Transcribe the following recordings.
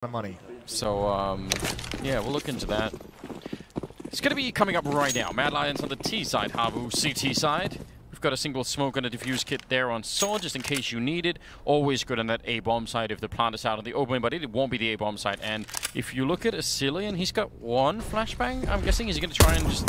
of money. So, yeah, we'll look into that. It's going to be coming up right now. Mad Lions on the T side, HAVU CT side. We've got a single smoke and a diffuse kit there on Saw, just in case you need it. Always good on that A-bomb side if the plant is out in the open, but it won't be the A-bomb side. And if you look at Asilian, he's got one flashbang. I'm guessing he's going to try and just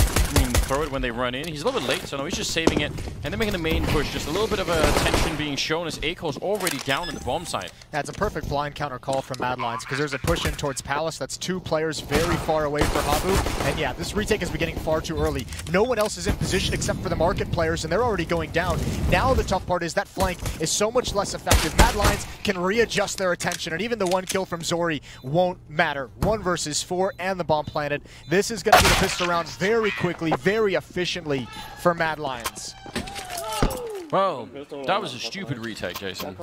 throw it when they run in. He's a little bit late, so no, he's just saving it. And then making the main push. Just a little bit of attention being shown as A-Cole's already down in the bomb side. That's a perfect blind counter call from Mad Lions because there's a push in towards Palace. That's two players very far away for HAVU. And yeah, this retake is beginning far too early. No one else is in position except for the market players, and they're already going down. Now the tough part is that flank is so much less effective. Mad Lions can readjust their attention, and even the one kill from Zori won't matter. 1 versus 4 and the bomb planted. This is going to be the pistol round very quickly, very efficiently for Mad Lions. Well, that was a stupid retake, Jason.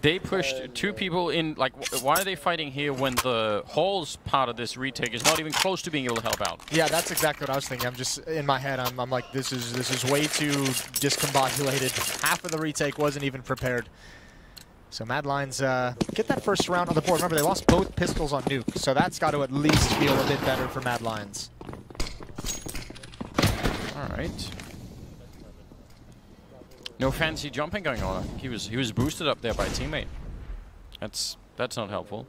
They pushed two people in. Like, why are they fighting here when the Hall's part of this retake is not even close to being able to help out? Yeah, that's exactly what I was thinking. I'm just in my head. I'm like, this is way too discombobulated. Half of the retake wasn't even prepared. So Mad Lions get that first round on the board. Remember, they lost both pistols on Nuke, so that's got to at least feel a bit better for Mad Lions. All right. No fancy jumping going on. He was boosted up there by a teammate. That's not helpful.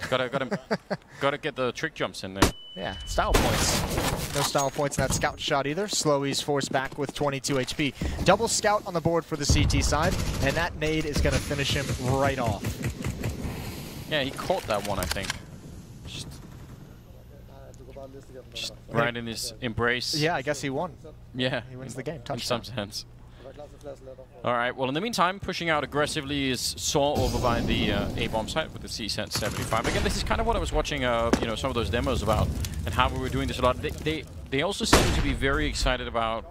Gotta get the trick jumps in there. Yeah, style points. No style points in that scout shot either. Slowy's forced back with 22 HP. Double scout on the board for the CT side, and that nade is gonna finish him right off. Yeah, he caught that one, I think. Just right in his embrace. Yeah, I guess he won. Yeah, he wins the game. Touchdown. In some sense. All right, well, in the meantime, pushing out aggressively is Saw over by the A-bomb site with the C-Sense 75. Again, this is kind of what I was watching, you know, some of those demos about and how we were doing this a lot. They also seem to be very excited about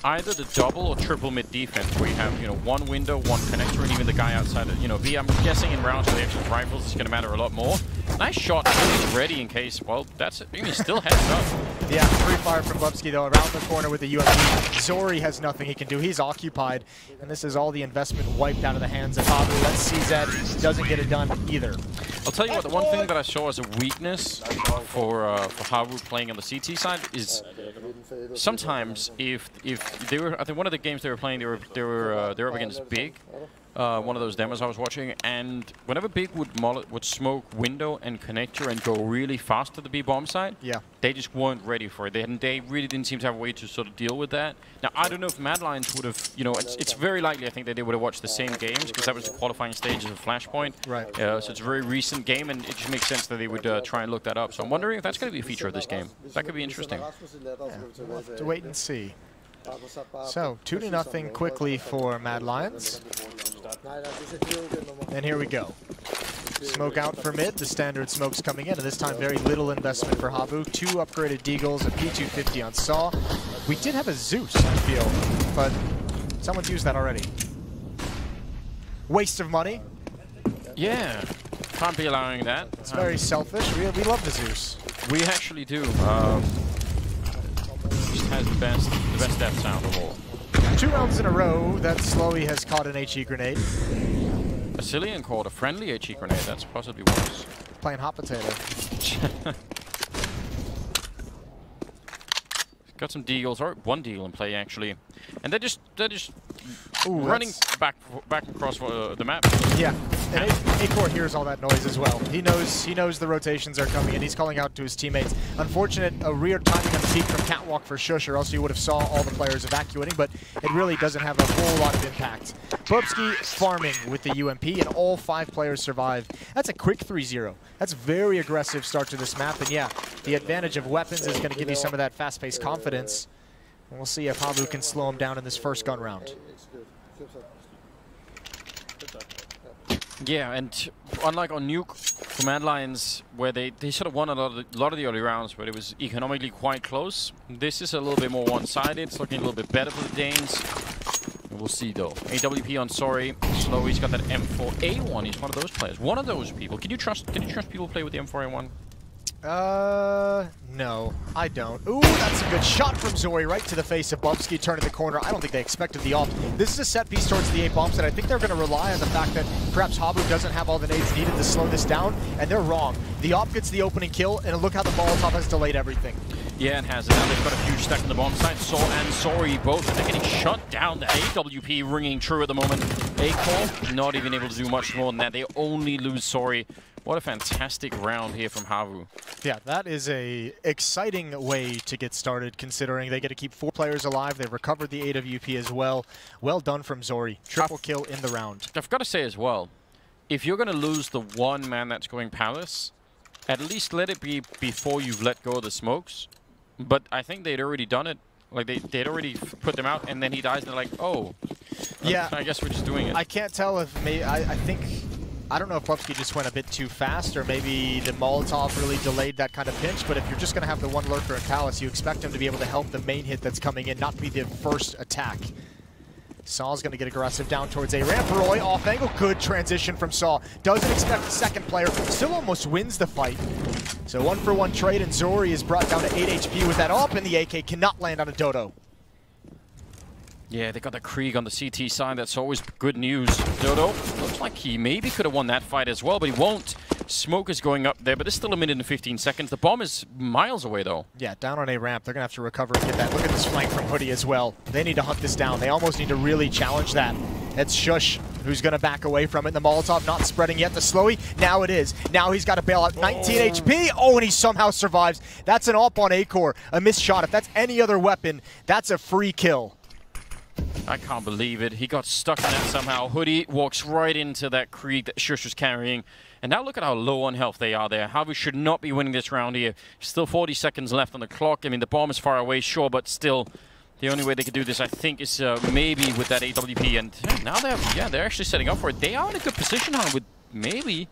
either the double or triple mid defense, where you have, you know, one window, one connector, and even the guy outside of, you know, V. I'm guessing in rounds where they actually rifles is going to matter a lot more. Nice shot. He's ready in case. Well, that's it. He still heads up. Yeah, free fire from Bubsky though around the corner with the UMP. Zori has nothing he can do. He's occupied, and this is all the investment wiped out of the hands of HAVU. That CZ doesn't get it done either. I'll tell you what, the one thing that I saw as a weakness for HAVU playing on the CT side is sometimes if they were, I think one of the games they were playing, they were up against Big. One of those demos I was watching, and whenever Big would smoke window and connector and go really fast to the B-bomb side, yeah, they just weren't ready for it. They really didn't seem to have a way to sort of deal with that. Now, I don't know if Mad Lions would have, you know, it's very likely I think that they would have watched the same games because that was the qualifying stages of Flashpoint. Right. So it's a very recent game, and it just makes sense that they would try and look that up. So I'm wondering if that's going to be a feature of this game. That could be interesting. Yeah, we'll have to wait and see. So, 2-0 quickly for Mad Lions. And here we go. Smoke out for mid. The standard smoke's coming in, and this time very little investment for HAVU. 2 upgraded Deagles, a P250 on Saw. We did have a Zeus, I feel, but someone's used that already. Waste of money. Yeah, can't be allowing that. It's very selfish. We love the Zeus. We actually do. Just has the best death sound of all. 2 rounds in a row that Slowy has caught an HE grenade. Asilian caught a friendly HE grenade. That's possibly worse. Playing hot potato. Got some deals, or one deal in play actually, and they're just Ooh, running back across the map. Yeah, and A-Core hears all that noise as well. He knows the rotations are coming, and he's calling out to his teammates. Unfortunate, a rear timing on the peak from Catwalk for Shush, or else you would have saw all the players evacuating, but it really doesn't have a whole lot of impact. Bubsky farming with the UMP, and all 5 players survive. That's a quick 3-0. That's a very aggressive start to this map, and yeah, the advantage of weapons is going to give you some of that fast-paced confidence. And we'll see if HAVU can slow him down in this first gun round. Yeah, and unlike on Nuke, for Mad Lions, where they sort of won a lot of the early rounds, but it was economically quite close. This is a little bit more one-sided. It's looking a little bit better for the Danes. We'll see though. AWP on Sorry. Slowy's got that M4A1. He's one of those players. One of those people. Can you trust people play with the M4A1? No, I don't. Ooh, that's a good shot from Zori right to the face of Bubsky, turning the corner. I don't think they expected the off. This is a set piece towards the A bomb site. I think they're going to rely on the fact that perhaps HAVU doesn't have all the nades needed to slow this down, and they're wrong. The op gets the opening kill, and look how the Molotov has delayed everything. Yeah, and has it. Now they've got a huge stack on the bomb site. Saw and Zori both. They're getting shut down. The AWP ringing true at the moment. A-Core not even able to do much more than that. They only lose Zori. What a fantastic round here from HAVU. Yeah, that is a exciting way to get started, considering they get to keep 4 players alive. They recovered the AWP as well. Well done from Zori. Triple kill in the round. I've got to say as well, if you're going to lose the one man that's going Palace, at least let it be before you've let go of the smokes. But I think they'd already done it. Like, they'd already put them out, and then he dies, and they're like, oh. Yeah. I guess we're just doing it. I can't tell if I don't know if Bubsky just went a bit too fast, or maybe the Molotov really delayed that kind of pinch, but if you're just going to have the one lurker in Palace, you expect him to be able to help the main hit that's coming in, not be the first attack. Saw's going to get aggressive down towards A ramp. Roy off angle. Good transition from Saw. Doesn't expect the second player. Still almost wins the fight. So 1-for-1 trade, and Zori is brought down to 8 HP with that op, and the AK cannot land on a Dodo. Yeah, they got the Krieg on the CT side. That's always good news. Dodo looks like he maybe could have won that fight as well, but he won't. Smoke is going up there, but it's still 1 minute and 15 seconds. The bomb is miles away, though. Yeah, down on A ramp. They're going to have to recover and get that. Look at this flank from Hoodie as well. They need to hunt this down. They almost need to really challenge that. It's Shush who's going to back away from it. The Molotov not spreading yet to Slowy. Now it is. Now he's got to bail out 19 HP. Oh, and he somehow survives. That's an op on A-Core. A missed shot. If that's any other weapon, that's a free kill. I can't believe it. He got stuck in that somehow. Hoodie walks right into that Krieg that Shush was carrying. And now look at how low on health they are there. HAVU should not be winning this round here. Still 40 seconds left on the clock. I mean, the bomb is far away, sure, but still, the only way they could do this, I think, is maybe with that AWP. And now they're actually setting up for it. They are in a good position now with maybe.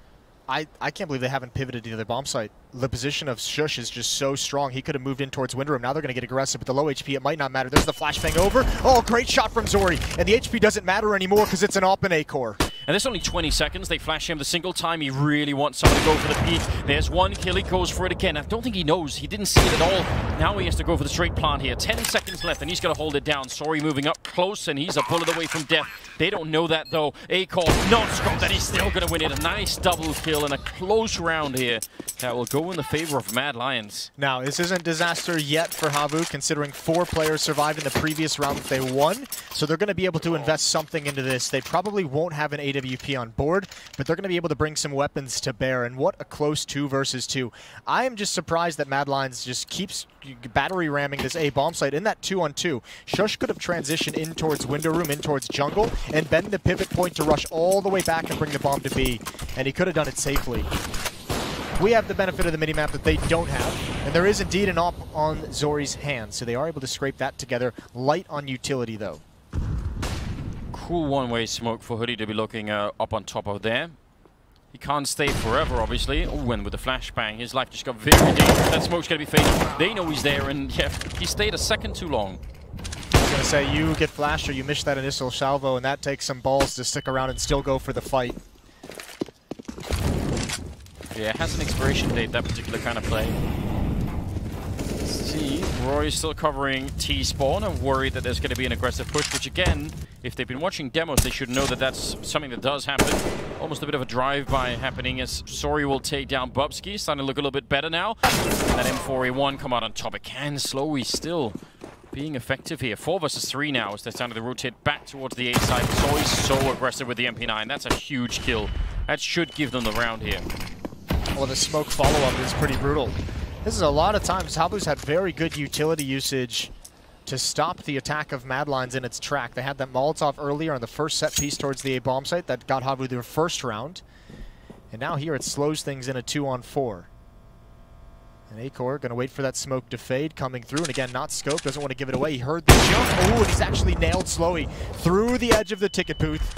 I can't believe they haven't pivoted to the bomb site. The position of Shush is just so strong. He could have moved in towards window room. Now they're going to get aggressive with the low HP. It might not matter. There's the flashbang over. Oh, great shot from Zori. And the HP doesn't matter anymore because it's an op in A-Core. And there's only 20 seconds. They flash him the single time. He really wants someone to go for the peak. There's one kill. He goes for it again. I don't think he knows. He didn't see it at all. Now he has to go for the straight plant here. 10 seconds left, and he's going to hold it down. Zori moving up close, and he's a bullet away from death. They don't know that, though. A-Core non-scope that he's still going to win it. A nice double kill and a close round here that will go in the favor of Mad Lions. Now, this isn't disaster yet for HAVU, considering 4 players survived in the previous round that they won. So they're going to be able to invest something into this. They probably won't have an AWP on board, but they're going to be able to bring some weapons to bear. And what a close 2 versus 2. I am just surprised that Mad Lions just keeps battery ramming this A bomb site in that 2-on-2. Shush could have transitioned in towards window room, in towards jungle, and been the pivot point to rush all the way back and bring the bomb to B. And he could have done it safely. We have the benefit of the minimap that they don't have, and there is indeed an op on Zori's hand, so they are able to scrape that together. Light on utility, though. Cool one-way smoke for Hoodie to be looking up on top of there. He can't stay forever, obviously. Oh, and with the flashbang, his life just got very dangerous. That smoke's going to be faded. They know he's there, and yeah, he stayed a second too long. I was going to say, you get flashed or you miss that initial salvo, and that takes some balls to stick around and still go for the fight. Yeah, it has an expiration date, that particular kind of play. Let's see, Roy is still covering T-spawn. I'm worried that there's going to be an aggressive push, which again, if they've been watching demos, they should know that that's something that does happen. Almost a bit of a drive-by happening as Zori will take down Bubsky. Starting to look a little bit better now. And that M4A1 come out on top. It can Slowy still being effective here. 4 versus 3 now as they're starting to rotate back towards the A side. Zori's so aggressive with the MP9. That's a huge kill. That should give them the round here. Well, the smoke follow-up is pretty brutal. This is a lot of times HAVU's had very good utility usage to stop the attack of Mad Lions in its track. They had that Molotov earlier on the first set piece towards the A bomb site that got HAVU their first round. And now here it slows things in a 2-on-4. And A-Core going to wait for that smoke to fade, coming through, and again, not scoped, doesn't want to give it away. He heard the jump. Oh, and he's actually nailed Slowy through the edge of the ticket booth.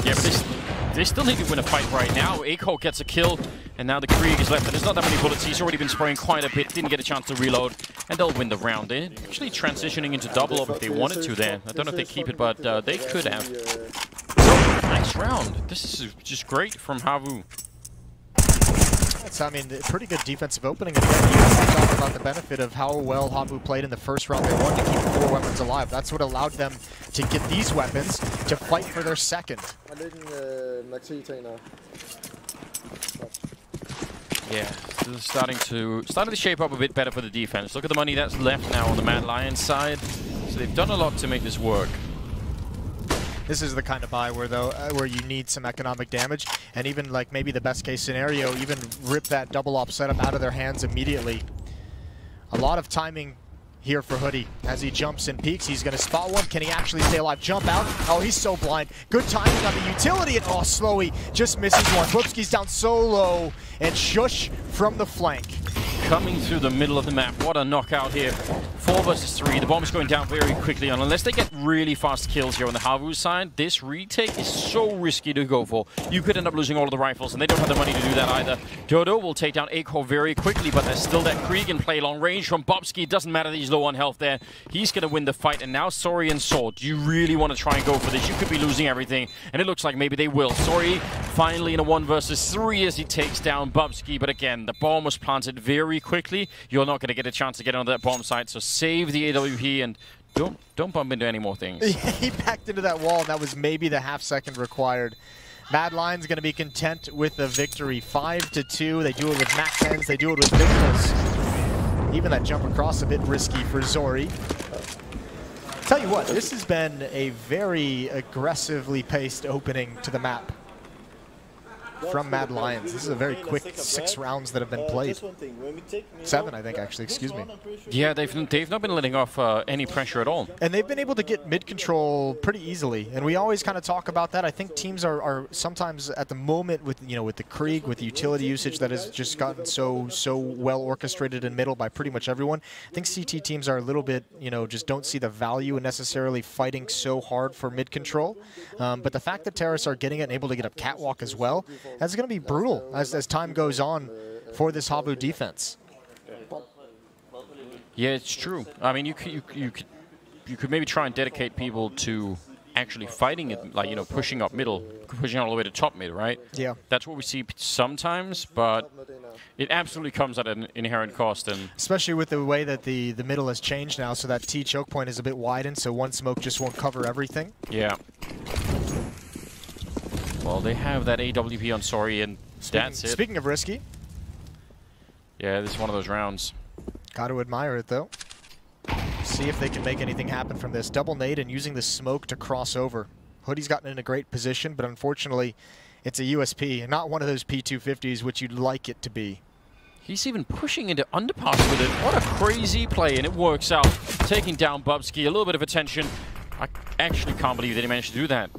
Yeah, but they still need to win a fight right now. A-Core gets a kill, and now the Krieg is left. And there's not that many bullets. He's already been spraying quite a bit. Didn't get a chance to reload, and they'll win the round. They're actually transitioning into double up if they wanted to there. I don't know if they keep it, but they could have. Nice round. This is just great from HAVU. I mean, a pretty good defensive opening. And again, you talk about the benefit of how well HAVU played in the first round. They wanted to keep 4 weapons alive. That's what allowed them to get these weapons to fight for their second. Yeah, this is starting to shape up a bit better for the defense. Look at the money that's left now on the Mad Lions side. So they've done a lot to make this work. This is the kind of buy where you need some economic damage, and even like maybe the best case scenario, even rip that double op setup out of their hands immediately. A lot of timing here for Hoodie. As he jumps and peeks, he's going to spot one. Can he actually stay alive? Jump out. Oh, he's so blind. Good timing on the utility, and oh, Slowy just misses one. Whoopski's down so low, and Shush from the flank. Coming through the middle of the map. What a knockout here. 4 versus 3. The bomb's going down very quickly, and unless they get really fast kills here on the HAVU side, this retake is so risky to go for. You could end up losing all of the rifles, and they don't have the money to do that either. Dodo will take down Acor very quickly, but there's still that Krieg in play long range from Bobski. It doesn't matter that he's low on health there. He's going to win the fight, and now Sori and Sword. Do you really want to try and go for this? You could be losing everything, and it looks like maybe they will. Sori finally in a 1 versus 3 as he takes down Bobski, but again, the bomb was planted very quickly. You're not going to get a chance to get onto that bomb site, so save the AWP and don't bump into any more things. He backed into that wall, and that was maybe the half-second required. Mad Lions going to be content with the victory. 5-2. They do it with max ends. They do it with victors. Even that jump across a bit risky for Zori. Tell you what, this has been a very aggressively paced opening to the map from Mad Lions. This is a very quick 6 rounds that have been played. 7, I think, actually. Excuse me. Yeah, they've not been letting off any pressure at all. And they've been able to get mid control pretty easily. And we always kind of talk about that. I think teams are sometimes at the moment with with the Krieg, with the utility usage that has just gotten so well orchestrated in middle by pretty much everyone. I think CT teams are a little bit just don't see the value in necessarily fighting so hard for mid control. But the fact that Terrace are getting it and able to get up catwalk as well, that's going to be brutal as time goes on for this HAVU defense. Yeah, it's true. I mean, you could maybe try and dedicate people to actually fighting it, like pushing up middle, pushing all the way to top mid, right? Yeah. That's what we see sometimes, but it absolutely comes at an inherent cost, and especially with the way that the middle has changed now, so that T choke point is a bit widened, so one smoke just won't cover everything. Yeah. Well, they have that AWP on Sori, and that's it. Speaking of risky. Yeah, this is one of those rounds. Got to admire it, though. See if they can make anything happen from this. Double nade and using the smoke to cross over. Hoodie's gotten in a great position, but unfortunately, it's a USP, and not one of those P250s, which you'd like it to be. He's even pushing into underpass with it. What a crazy play, and it works out. Taking down Bubsky, a little bit of attention. I actually can't believe that he managed to do that.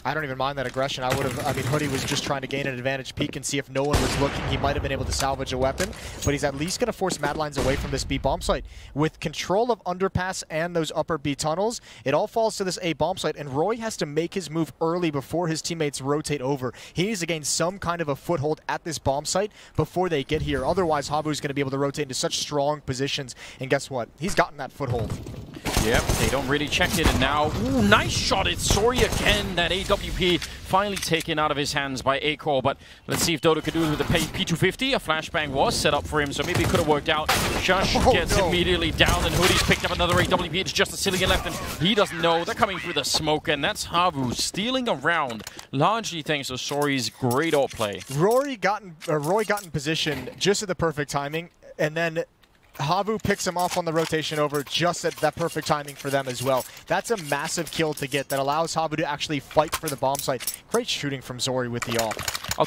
I don't even mind that aggression. I mean, Hoodie was just trying to gain an advantage peek and see if no one was looking. He might have been able to salvage a weapon, but he's at least going to force Mad Lions away from this B bomb site. With control of underpass and those upper B tunnels, it all falls to this A bomb site, and Roy has to make his move early before his teammates rotate over. He needs to gain some kind of a foothold at this bomb site before they get here. Otherwise, HAVU is going to be able to rotate into such strong positions, and guess what? He's gotten that foothold. Yep, they don't really check it, and now, ooh, nice shot. It's Sori again. That AWP finally taken out of his hands by Acor, but let's see if Dodo could do it with the P250. A flashbang was set up for him, so maybe it could have worked out. Shush gets immediately down, and Hoodie's picked up another AWP. It's just a Cillian left, and he doesn't know. They're coming through the smoke, and that's HAVU stealing a round, largely thanks to Sori's great ult play. Roy got in position just at the perfect timing, and then HAVU picks him off on the rotation over just at that perfect timing for them as well. That's a massive kill to get that allows HAVU to actually fight for the bomb site. Great shooting from Zori with the AWP. I'll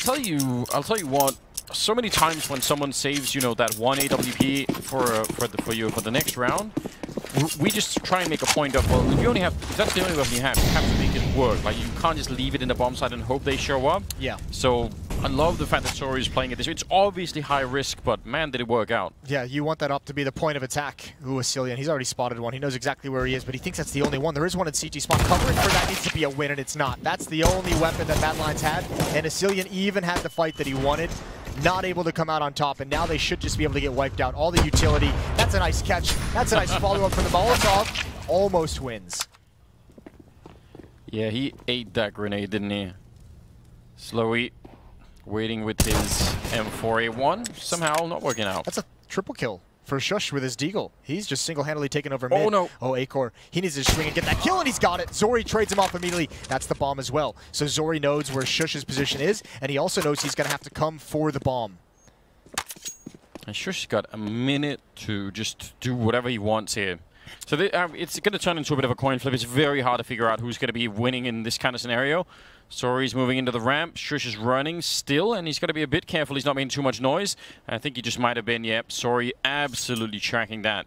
tell you what. So many times when someone saves, that one AWP for the next round, we just try and make a point of, well, if you only have, if that's the only weapon you have to make it work. Like, you can't just leave it in the bomb site and hope they show up. Yeah. So I love the fact that Sori is playing it this way. It's obviously high risk, but man, did it work out. Yeah, you want that up to be the point of attack. Ooh, Cillian, he's already spotted one. He knows exactly where he is, but he thinks that's the only one. There is one in CT spot. Covering for that needs to be a win, and it's not. That's the only weapon that Mad Lions had, and Cillian even had the fight that he wanted. Not able to come out on top, and now they should just be able to get wiped out. All the utility. That's a nice catch. That's a nice follow-up from the Molotov. Almost wins. Yeah, he ate that grenade, didn't he? Slowy. Waiting with his M4A1. Somehow not working out. That's a triple kill for Shush with his deagle. He's just single-handedly taken over mid. Oh, no. Oh, Acor. He needs to swing and get that kill, and he's got it. Zori trades him off immediately. That's the bomb as well. So Zori knows where Shush's position is, and he also knows he's going to have to come for the bomb. And Shush's got a minute to just do whatever he wants here. So it's going to turn into a bit of a coin flip. It's very hard to figure out who's going to be winning in this kind of scenario. Zori's moving into the ramp. Shush is running still, and he's got to be a bit careful. He's not making too much noise. I think he just might have been, yep, Zori absolutely tracking that.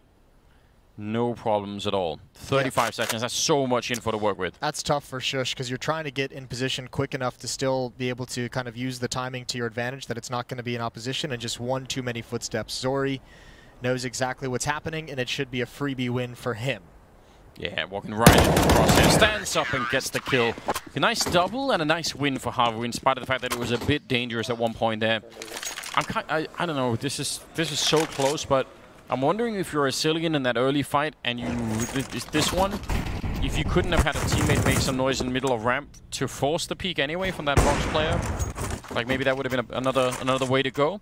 No problems at all. 35 seconds. That's so much info to work with. That's tough for Shush because you're trying to get in position quick enough to still be able to kind of use the timing to your advantage, that it's not going to be in opposition and just one too many footsteps. Zori knows exactly what's happening, and it should be a freebie win for him. Yeah, walking right across there. Stands up and gets the kill. A nice double and a nice win for HAVU, in spite of the fact that it was a bit dangerous at one point there. I don't know. This is so close, but I'm wondering if you're a Cillian in that early fight and you this one, if you couldn't have had a teammate make some noise in the middle of ramp to force the peek anyway from that box player. Like maybe that would have been another way to go.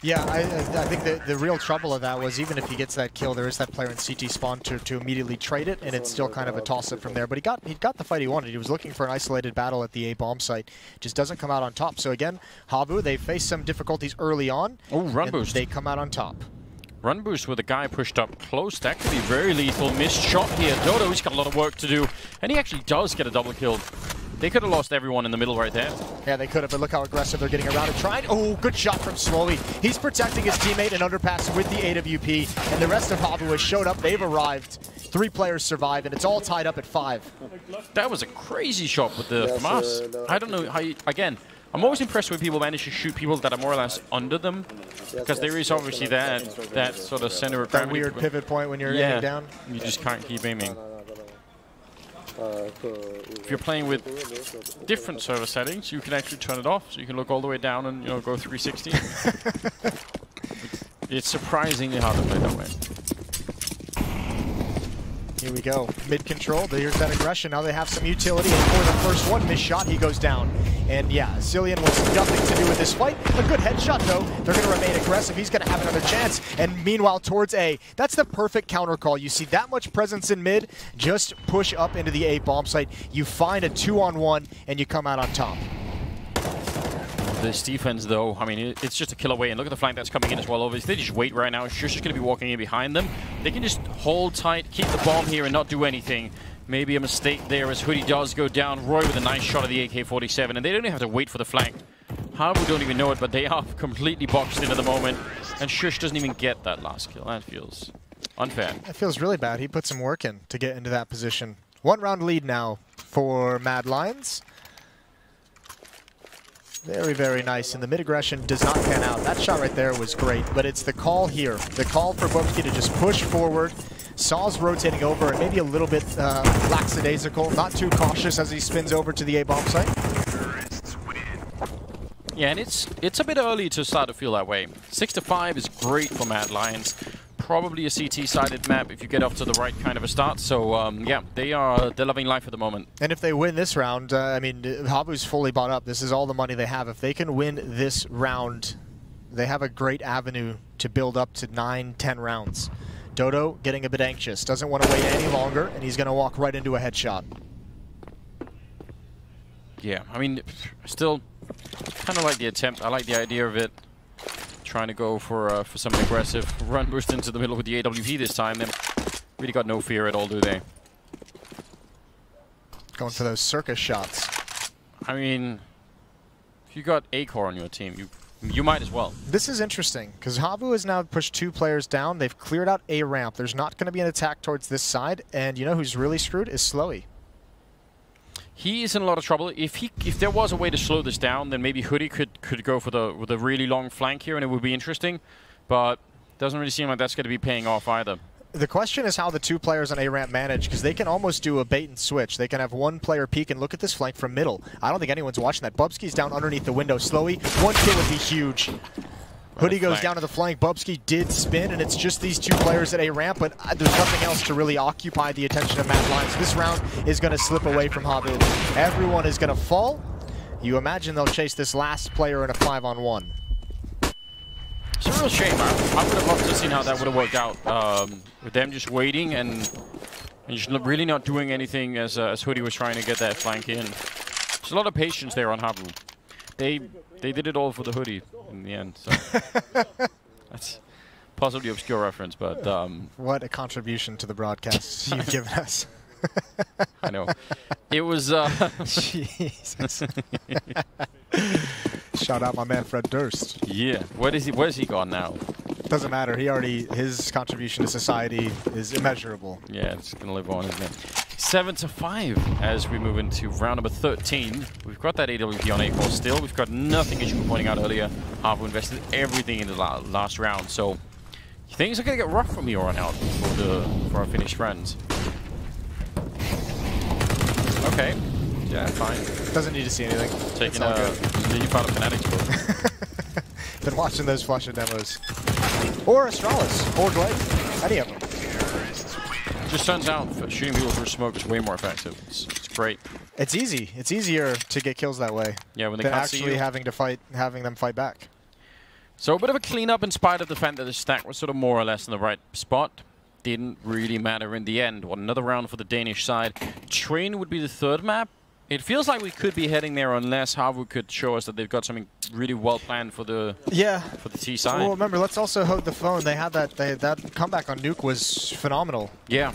Yeah, I think the real trouble of that was even if he gets that kill, there is that player in CT spawn to immediately trade it, and it's still kind of a toss-up from there. But he got the fight he wanted. He was looking for an isolated battle at the A bomb site. Just doesn't come out on top. So again, HAVU, they faced some difficulties early on. Oh, run boost. They come out on top. Run boost with a guy pushed up close. That could be very lethal. Missed shot here. Dodo, he's got a lot of work to do. And he actually does get a double kill. They could have lost everyone in the middle right there. Yeah, they could have, but look how aggressive they're getting around it. Oh, good shot from Slowly. He's protecting his teammate and underpass with the AWP, and the rest of HAVU has showed up. They've arrived. 3 players survive, and it's all tied up at 5. That was a crazy shot with the FAMAS. I don't know how again, I'm always impressed when people manage to shoot people that are more or less under them, because there is obviously that sort of center of gravity. That weird pivot point when you're aiming down. You just can't keep aiming. If you're playing with different server settings, you can actually turn it off, so you can look all the way down and go 360. It's surprisingly hard to play that way. Here we go. Mid control. Here's that aggression. Now they have some utility. And for the first one, missed shot, he goes down. And yeah, Cillian was nothing to do with this fight. A good headshot, though. They're going to remain aggressive. He's going to have another chance. And meanwhile, towards A. That's the perfect counter call. You see that much presence in mid, just push up into the A bomb site. You find a 2-on-1, and you come out on top. This defense, though, I mean, it's just a kill away. And look at the flank that's coming in as well. Obviously, they just wait right now. Shush is going to be walking in behind them. They can just hold tight, keep the bomb here, and not do anything. Maybe a mistake there as Hoodie does go down. Roy with a nice shot of the AK-47, and they don't even have to wait for the flank. HAVU don't even know it, but they are completely boxed in at the moment. And Shush doesn't even get that last kill. That feels unfair. That feels really bad. He put some work in to get into that position. 1-round lead now for Mad Lions. Very, very nice, and the mid-aggression does not pan out. That shot right there was great, but it's the call here. The call for Bubsky to just push forward. Saw's rotating over and maybe a little bit lackadaisical, not too cautious as he spins over to the A-bomb site. Yeah, and it's a bit early to start to feel that way. 6-5 is great for Mad Lions. Probably a CT-sided map if you get off to the right kind of a start. So yeah, they're loving life at the moment. And if they win this round, I mean, HAVU's fully bought up. This is all the money they have. If they can win this round, they have a great avenue to build up to 9-10 rounds. Dodo getting a bit anxious, doesn't want to wait any longer, and he's going to walk right into a headshot. Yeah, I mean, still kind of like the attempt. I like the idea of it. Trying to go for something aggressive. Run boost into the middle with the AWP this time. Then really got no fear at all, do they? Going for those circus shots. I mean, if you got Acor on your team, you might as well. This is interesting, because HAVU has now pushed 2 players down. They've cleared out A ramp. There's not going to be an attack towards this side, and you know who's really screwed is Slowy. He is in a lot of trouble. If there was a way to slow this down, then maybe Hoodie could go with a really long flank here, and it would be interesting. But doesn't really seem like that's going to be paying off either. The question is how the 2 players on A-ramp manage, because they can almost do a bait and switch. They can have 1 player peek and look at this flank from middle. I don't think anyone's watching that. Bubsky's down underneath the window. Slowy, 1 kill would be huge. Hoodie goes down to the flank. Bubsky did spin, and it's just these 2 players at A-ramp, but there's nothing else to really occupy the attention of Mad Lions. So this round is going to slip away from HAVU. Everyone is going to fall, you imagine they'll chase this last player in a 5-on-1. It's a real shame. I would have loved to have seen how that would have worked out. With them just waiting and just really not doing anything as Hoodie was trying to get that flank in. There's a lot of patience there on HAVU. They did it all for the Hoodie in the end. So that's possibly obscure reference, but what a contribution to the broadcast you've given us. I know. It was Jesus. Shout out my man Fred Durst. Yeah. Where's he gone now? Doesn't matter. His contribution to society is immeasurable. Yeah, it's gonna live on, isn't it? 7-5 as we move into round number 13. We've got that AWP on A-core still. We've got nothing, as you were pointing out earlier. HAVU invested everything in the last round, so things are gonna get rough from here on out for our Finnish friends. Okay. Yeah, fine. Doesn't need to see anything. Taking a leaf out of Fnatic's book. Been watching those Flusha demos. Or Astralis. Or Glade. Any of them. Just turns out shooting people through smoke is way more effective. It's great. It's easy. It's easier to get kills that way. Yeah, when they than can't actually see you. having them fight back. So a bit of a cleanup in spite of the fact that the stack was sort of more or less in the right spot. Didn't really matter in the end. What, another round for the Danish side. Train would be the third map. It feels like we could be heading there unless HAVU could show us that they've got something really well planned for the T side. Well, remember, let's also hold the phone. They had that comeback on Nuke was phenomenal. Yeah,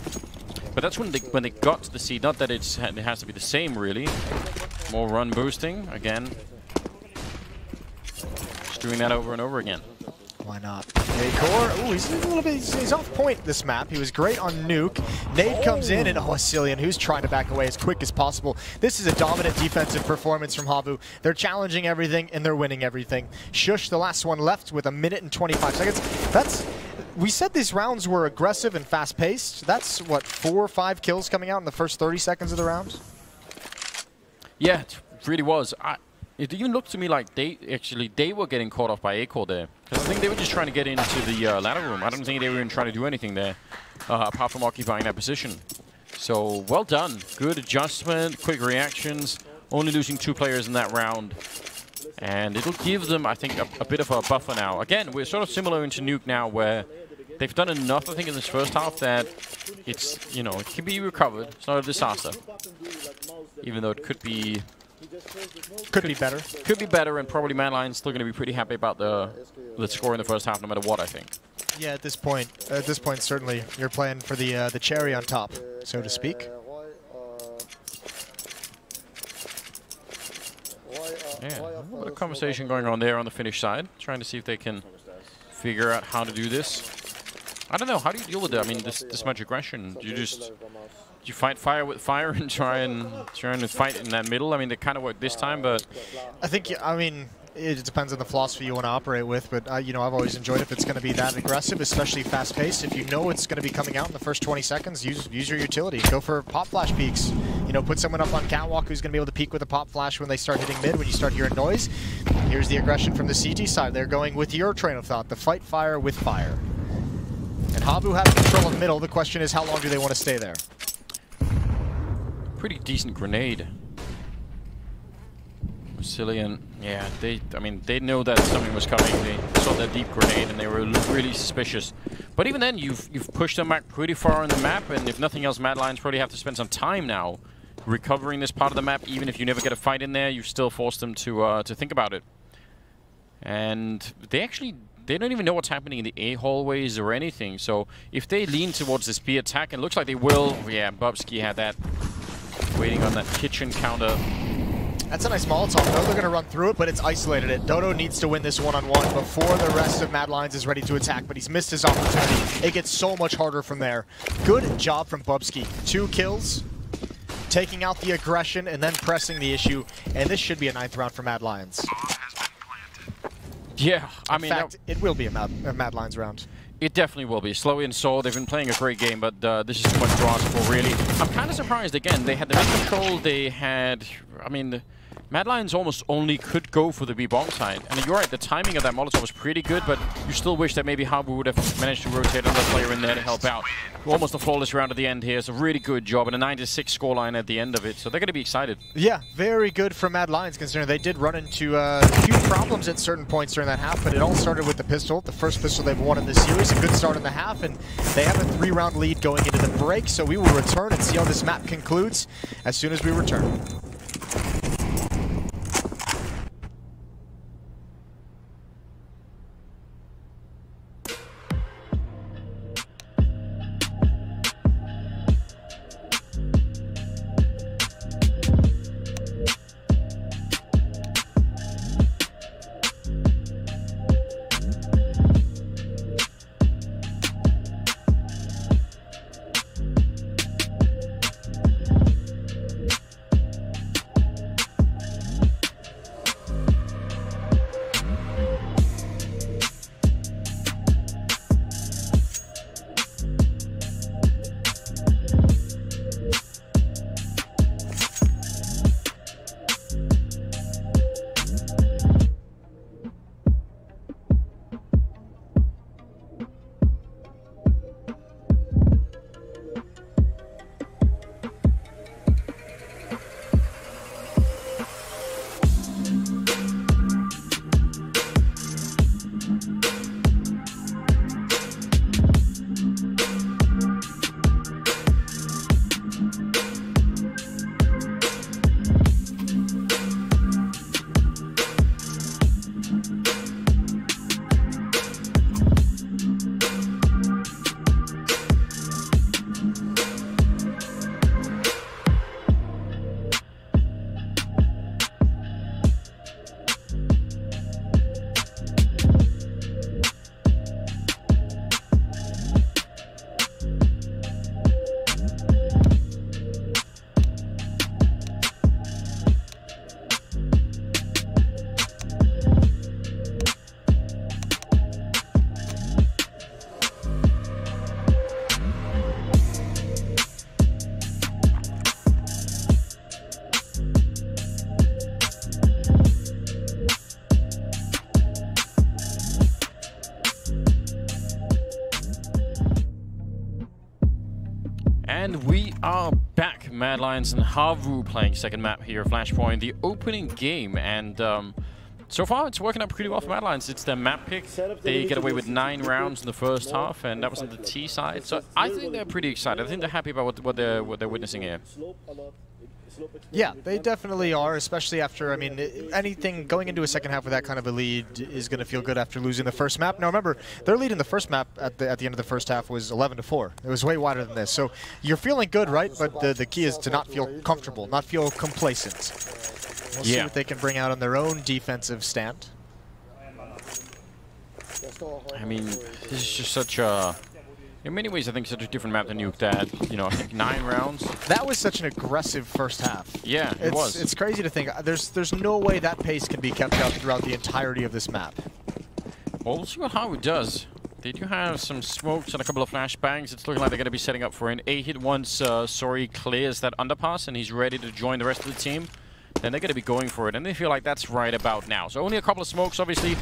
but that's when they got to the C. Not that it has to be the same really. More run boosting again. Just doing that over and over again. Why not? A-core, ooh, he's a little bit, he's off point this map. He was great on Nuke. Nade comes in, and Cillian, who's trying to back away as quick as possible. This is a dominant defensive performance from HAVU. They're challenging everything, and they're winning everything. Shush, the last one left with 1 minute and 25 seconds. We said these rounds were aggressive and fast-paced. That's, what, 4 or 5 kills coming out in the first 30 seconds of the round? Yeah, it really was. It even looked to me like they were getting caught off by A-core there. Because I think they were just trying to get into the ladder room. I don't think they were even trying to do anything there, apart from occupying that position. So, well done. Good adjustment, quick reactions. Only losing 2 players in that round. And it'll give them, I think, a bit of a buffer now. Again, we're sort of similar into Nuke now, where they've done enough, I think, in this first half that it's, it can be recovered. It's not a disaster. Even though it could be... Could be better. Could be better, and probably Madline's still going to be pretty happy about the score in the first half, no matter what, I think. Yeah, at this point, certainly you're playing for the cherry on top, so to speak. Yeah, a bit of conversation going on there on the Finnish side, trying to see if they can figure out how to do this. I don't know. How do you deal with it? I mean, this much aggression. Do you fight fire with fire and try and fight in that middle? I mean, they kind of worked this time, but I think, I mean, it depends on the philosophy you want to operate with. But I've always enjoyed if it's going to be that aggressive, especially fast-paced. If you know it's going to be coming out in the first 20 seconds, use your utility. Go for pop flash peeks. Put someone up on catwalk who's going to be able to peek with a pop flash when they start hitting mid. When you start hearing noise, here's the aggression from the CT side. They're going with your train of thought, the fight fire with fire. And HAVU have control of middle. The question is, how long do they want to stay there? Pretty decent grenade. Cillian, yeah, they know that something was coming. They saw that deep grenade and they were really suspicious. But even then, you've pushed them back pretty far on the map, and if nothing else, Mad Lions probably have to spend some time now recovering this part of the map. Even if you never get a fight in there, you still force them to think about it. And they don't even know what's happening in the A hallways or anything. So if they lean towards this B attack, and it looks like they will, yeah, Bubsky had that. Waiting on that kitchen counter. That's a nice Molotov. They're going to run through it, but it's isolated it. Dodo needs to win this one-on-one before the rest of Mad Lions is ready to attack, but he's missed his opportunity. It gets so much harder from there. Good job from Bubsky. 2 kills, taking out the aggression, and then pressing the issue. And this should be a 9th round for Mad Lions. Yeah, I mean... In fact, it will be a Mad Lions round. It definitely will be. Slowy and Soul, they've been playing a great game, but this is too much to ask for, really. I'm kind of surprised, again. They had the mid control, they had... I mean, Mad Lions almost only could go for the B-bomb side. And you're right, the timing of that Molotov was pretty good, but you still wish that maybe HAVU would have managed to rotate another player in there to help out. Almost a flawless round at the end here. It's a really good job and a 9-6 scoreline at the end of it. So they're going to be excited. Yeah, very good for Mad Lions, considering they did run into a few problems at certain points during that half, but it all started with the pistol. The first pistol they've won in this series. A good start in the half, and they have a 3-round lead going into the break. So we will return and see how this map concludes as soon as we return. And we are back. Mad Lions and HAVU playing second map here, Flashpoint, the opening game. And so far, it's working out pretty well for Mad Lions. It's their map pick. They get away with 9 rounds in the first half, and that was on the T side. So I think they're pretty excited. I think they're happy about what they're witnessing here. Yeah, they definitely are, especially after, I mean, anything going into a second half with that kind of a lead is going to feel good after losing the first map. Now remember, their lead in the first map at the end of the first half was 11-4. It was way wider than this. So you're feeling good, right? But the key is to not feel comfortable, not feel complacent. We'll see what they can bring out on their own defensive stand. I mean, this is just such a... In many ways, I think such a different map than Nuke that, you know, I think 9 rounds. That was such an aggressive first half. Yeah, it was. It's crazy to think. There's no way that pace can be kept up throughout the entirety of this map. Well, we'll see what HAVU does. They do have some smokes and a couple of flashbangs. It's looking like they're going to be setting up for an A-hit once Sori clears that underpass and he's ready to join the rest of the team. Then they're going to be going for it, and they feel like that's right about now. So only a couple of smokes, obviously.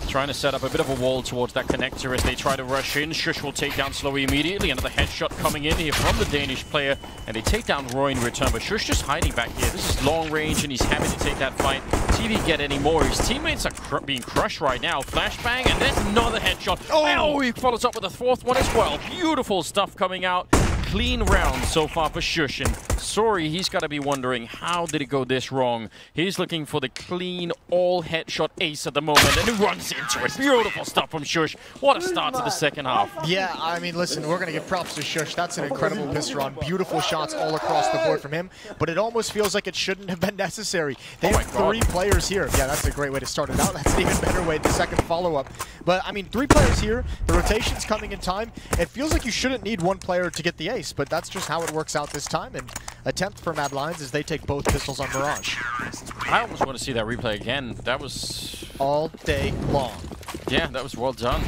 Trying to set up a bit of a wall towards that connector as they try to rush in. Shush will take down Slowy immediately. Another headshot coming in here from the Danish player. And they take down Roy in return. But Shush just hiding back here. This is long range and he's happy to take that fight. See if he can get any more. His teammates are being crushed right now. Flashbang and there's another headshot. Oh, he follows up with a 4th one as well. Beautiful stuff coming out. Clean round so far for Shush. And sorry, he's got to be wondering, how did it go this wrong? He's looking for the clean all headshot ace at the moment, and he runs into it. Beautiful stuff from Shush. What a start to the second half. Yeah, I mean, listen, we're going to give props to Shush. That's an incredible pistol round. Beautiful shots all across the board from him, but it almost feels like it shouldn't have been necessary. They have 3 players here. Yeah, that's a great way to start it out. That's an even better way, the second follow-up. But, I mean, 3 players here. The rotation's coming in time. It feels like you shouldn't need 1 player to get the ace, but that's just how it works out this time. And attempt for Mad Lions as they take both pistols on Mirage. I almost want to see that replay again. That was... all day long. Yeah, that was well done.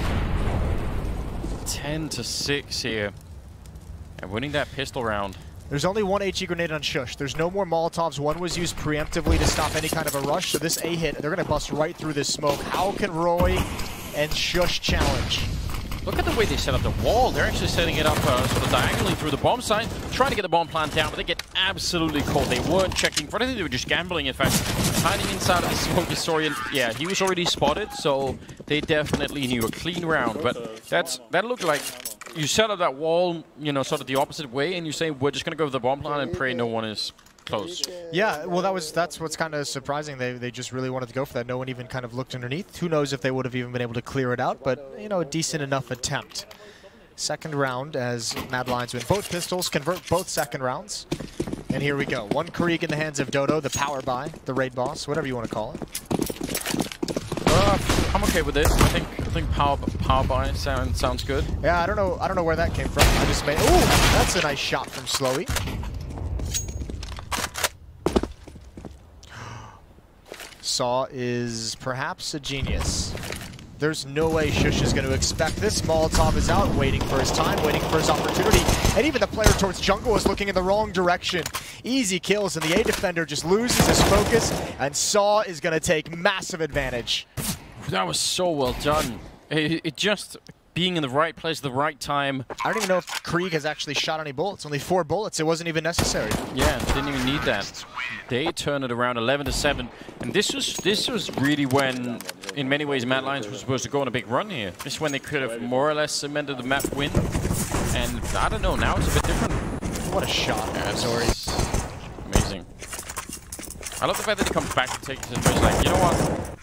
10-6 here. And winning that pistol round. There's only one HE grenade on Shush. There's no more Molotovs. One was used preemptively to stop any kind of a rush. So this A hit, they're going to bust right through this smoke. How can Roy and Shush challenge? Look at the way they set up the wall. They're actually setting it up sort of diagonally through the bomb site, trying to get the bomb plant down, but they get absolutely caught. They weren't checking for anything. They were just gambling, in fact. Hiding inside of the smoke is Sorian. Yeah, he was already spotted, so they definitely knew a clean round. But that looked like you set up that wall, you know, sort of the opposite way, and you say, we're just going to go to the bomb plant and pray no one is close. Yeah, well, that's what's kind of surprising. They just really wanted to go for that. No one even kind of looked underneath. Who knows if they would have even been able to clear it out, but, you know, a decent enough attempt. Second round as Mad Lions win both pistols, convert both second rounds. And here we go. One Krieg in the hands of Dodo, the power buy, the raid boss, whatever you want to call it. I'm okay with it. I think power buy sounds good. Yeah, I don't know where that came from. I just made. Ooh, that's a nice shot from Slowy. Saw is perhaps a genius. There's no way Shush is going to expect this. Molotov is out, waiting for his time, waiting for his opportunity. And even the player towards jungle is looking in the wrong direction. Easy kills, and the A defender just loses his focus, and Saw is going to take massive advantage. That was so well done. It just being in the right place at the right time. I don't even know if Krieg has actually shot any bullets. Only 4 bullets. It wasn't even necessary. Yeah, didn't even need that. They turn it around 11-7, and this was really when, in many ways, Mad Lions was supposed to go on a big run here. This is when they could have more or less cemented the map win. And I don't know. Now it's a bit different. What a shot! Yeah, sorry. Amazing. I love the fact that he comes back to take it. He's like, you know what?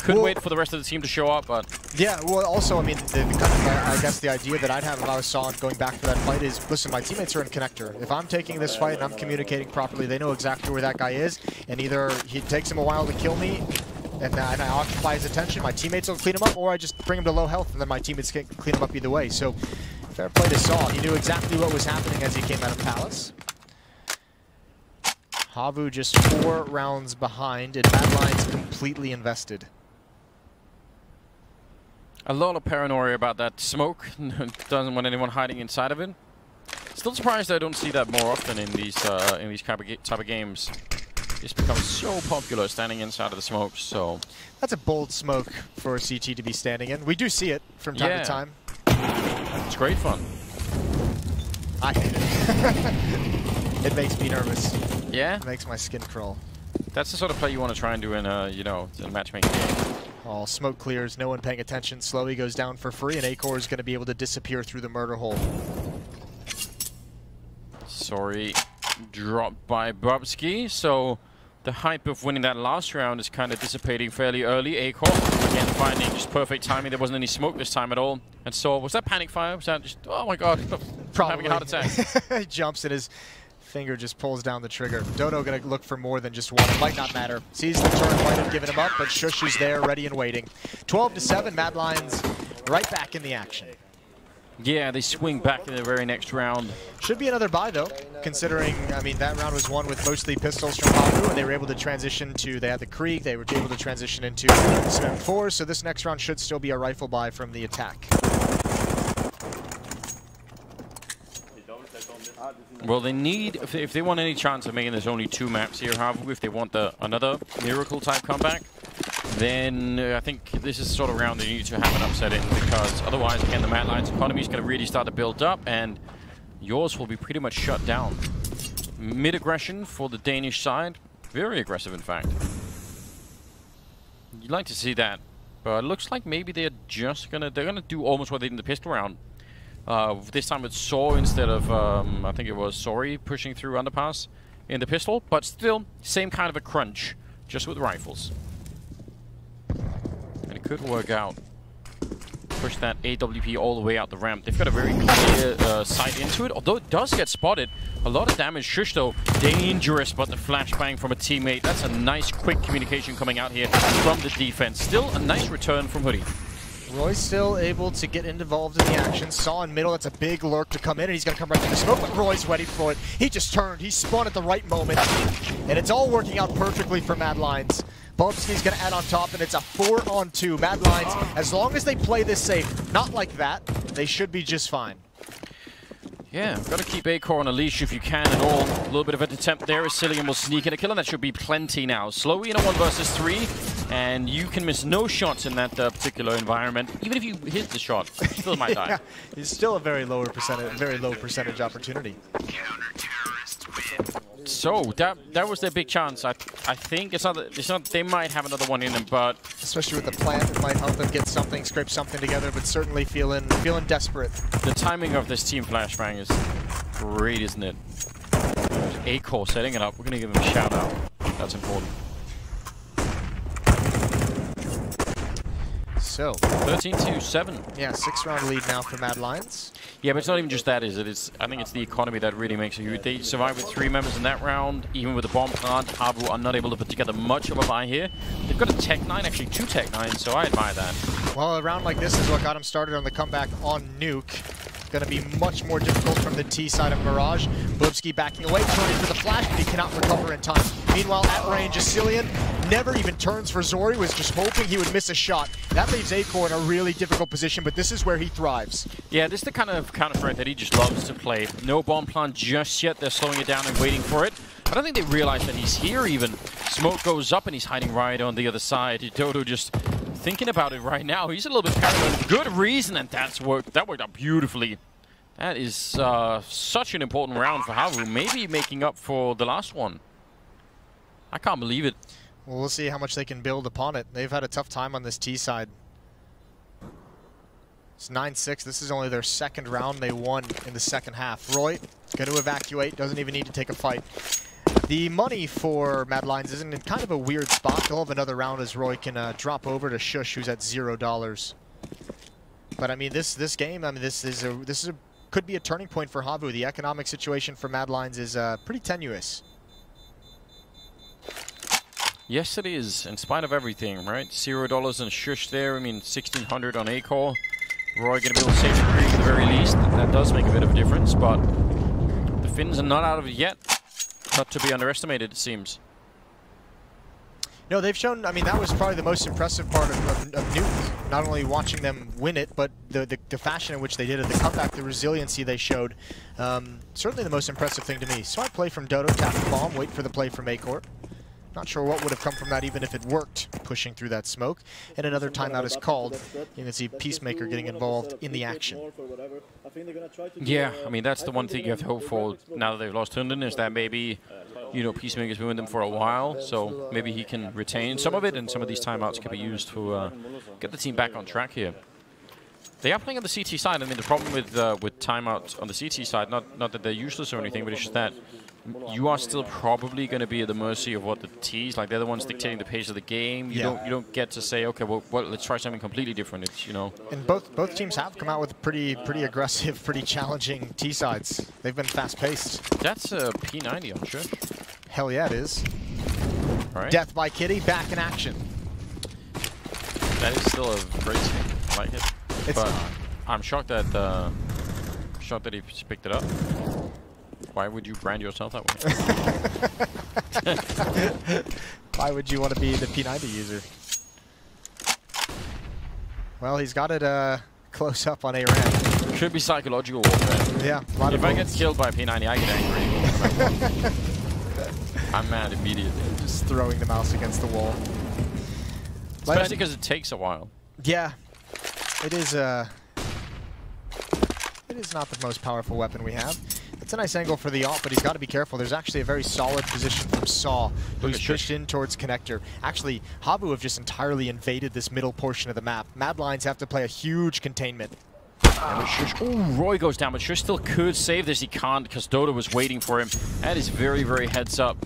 Couldn't wait for the rest of the team to show up, but... Yeah, well, also, I mean, the kind of, I guess the idea that I'd have if I was Saw going back for that fight is, listen, my teammates are in connector. If I'm taking this fight and I'm communicating properly, they know exactly where that guy is, and either he takes him a while to kill me, and I occupy his attention, my teammates will clean him up, or I just bring him to low health, and then my teammates can clean him up either way. So, fair play to Saw. He knew exactly what was happening as he came out of Palace. HAVU just 4 rounds behind, and Mad Lions completely invested. A lot of paranoia about that smoke. Doesn't want anyone hiding inside of it. Still surprised I don't see that more often in these type of games. It's become so popular standing inside of the smoke. So that's a bold smoke for a CT to be standing in. We do see it from time to time. It's great fun. I hate it. It makes me nervous. Yeah, it makes my skin crawl. That's the sort of play you want to try and do in you know, in a matchmaking game. All smoke clears, no one paying attention. Slowy goes down for free, and Acor is going to be able to disappear through the murder hole. Sorry, dropped by Bobski. So the hype of winning that last round is kind of dissipating fairly early. Acor, again, finding just perfect timing. There wasn't any smoke this time at all. And so, was that panic fire? Was that just, oh my god, Probably. having a heart attack? He jumps and his finger just pulls down the trigger. Dodo gonna look for more than just one. It might not matter. Sees the turn, might have given him up, but Shush is there, ready and waiting. 12-7, Mad Lions right back in the action. Yeah, they swing back in the very next round. Should be another bye, though, considering, I mean, that round was won with mostly pistols from HAVU, and they were able to transition to, they had the Krieg, they were able to transition into Sven 4, so this next round should still be a rifle buy from the attack. Well, they need, if they want any chance of making there's only 2 maps here, HAVU, if they want another miracle-type comeback, then I think this is the sort of round they need to have an upset in, because otherwise, again, the Mad Lions economy is going to really start to build up, and yours will be pretty much shut down. Mid-aggression for the Danish side. Very aggressive, in fact. You'd like to see that, but it looks like maybe they're just they're gonna do almost what they did in the pistol round. This time it's Saw instead of, I think it was Sorry pushing through underpass in the pistol, but still, same kind of a crunch, just with rifles. And it could work out. Push that AWP all the way out the ramp. They've got a very clear sight into it, although it does get spotted. A lot of damage. Shush, though, dangerous, but the flashbang from a teammate. That's a nice, quick communication coming out here from the defense. Still a nice return from Hoodie. Roy's still able to get involved in the action. Saw in middle, that's a big lurk to come in, and he's going to come right through the smoke, but Roy's ready for it. He just turned, he spun at the right moment, and it's all working out perfectly for Mad Lions. Bobski's going to add on top, and it's a 4-on-2. Mad Lions, as long as they play this safe, not like that, they should be just fine. Yeah, got to keep Acor on a leash if you can at all. A little bit of an attempt there as Cillian will sneak in a kill, and that should be plenty now. Slowly in a 1 versus 3, and you can miss no shots in that particular environment. Even if you hit the shot, you still might die. Yeah, it's still a very low percentage opportunity. So that was their big chance. I think it's not. They might have another one in them, but especially with the plant, it might help them get something, scrape something together. But certainly feeling desperate. The timing of this team flashbang is great, isn't it? Acor setting it up. We're gonna give them a shout out. That's important. So 13-7. Yeah, 6-round lead now for Mad Lions. Yeah, but it's not even just that, is it? I think it's the economy that really makes it huge. They survived with 3 members in that round. Even with the bomb plant, HAVU are not able to put together much of a buy here. They've got a Tech 9, actually 2 Tech 9s, so I admire that. Well, a round like this is what got him started on the comeback on Nuke. Going to be much more difficult from the T side of Mirage. Blibski backing away, turning for the flash, but he cannot recover in time. Meanwhile, at range, Cillian never even turns for Zori, was just hoping he would miss a shot. That leaves Acor in a really difficult position, but this is where he thrives. Yeah, this is the kind of counter-threat that he just loves to play. No bomb plant just yet. They're slowing it down and waiting for it. I don't think they realize that he's here even. Smoke goes up and he's hiding right on the other side. Dodo just thinking about it right now. He's a little bit paranoid. Good reason, and that worked out beautifully. That is such an important round for HAVU. Maybe making up for the last one. I can't believe it. Well, we'll see how much they can build upon it. They've had a tough time on this T side. It's 9-6. This is only their 2nd round they won in the 2nd half. Roy, going to evacuate. Doesn't even need to take a fight. The money for Mad Lions is in kind of a weird spot. They'll have another round as Roy can drop over to Shush, who's at $0. But I mean, this game. I mean, this could be a turning point for HAVU. The economic situation for Mad Lions is pretty tenuous. Yes, it is, in spite of everything, right? $0 and Shush there. I mean, 1,600 on Acor. Roy going to be able to save the creep at the very least. That does make a bit of a difference, but the Finns are not out of it yet. Not to be underestimated, it seems. No, they've shown, I mean, that was probably the most impressive part of Nuke. Not only watching them win it, but the fashion in which they did it, the comeback, the resiliency they showed. Certainly the most impressive thing to me. Smart play from Dodo, tap the bomb, wait for the play from Acor. Not sure what would have come from that even if it worked, pushing through that smoke. And another timeout is called. You can see Peacemaker getting involved in the action. Yeah, I mean, that's the one thing you have to hope for now that they've lost Hunden, is that maybe, you know, Peacemaker's been with them for a while, so maybe he can retain some of it, and some of these timeouts can be used to get the team back on track here. They are playing on the CT side. I mean, the problem with timeouts on the CT side, not that they're useless or anything, but it's just that you are still probably going to be at the mercy of what the T's, like they're the ones dictating the pace of the game. You don't get to say, okay, well, let's try something completely different. It's, you know. And both teams have come out with pretty aggressive, pretty challenging T sides. They've been fast paced. That's a P90, I'm sure. Hell yeah, it is. All right. Death by Kitty, back in action. That is still a great skin. I like it. But I'm shocked that he picked it up. Why would you brand yourself that way? Why would you want to be the P90 user? Well, he's got it close up on A-Ramp. Could be psychological warfare. Yeah, a lot of If I get killed by a P90, I get angry. I'm mad immediately. Just throwing the mouse against the wall. Especially because it takes a while. Yeah, it is not the most powerful weapon we have. It's a nice angle for the AWP, but he's got to be careful. There's actually a very solid position from Saw, who's pushed in towards Connector. Actually, HAVU have just entirely invaded this middle portion of the map. Mad Lions have to play a huge containment. Ooh, Roy goes down, but Shush still could save this. He can't because Dodo was waiting for him. That is very, very heads up.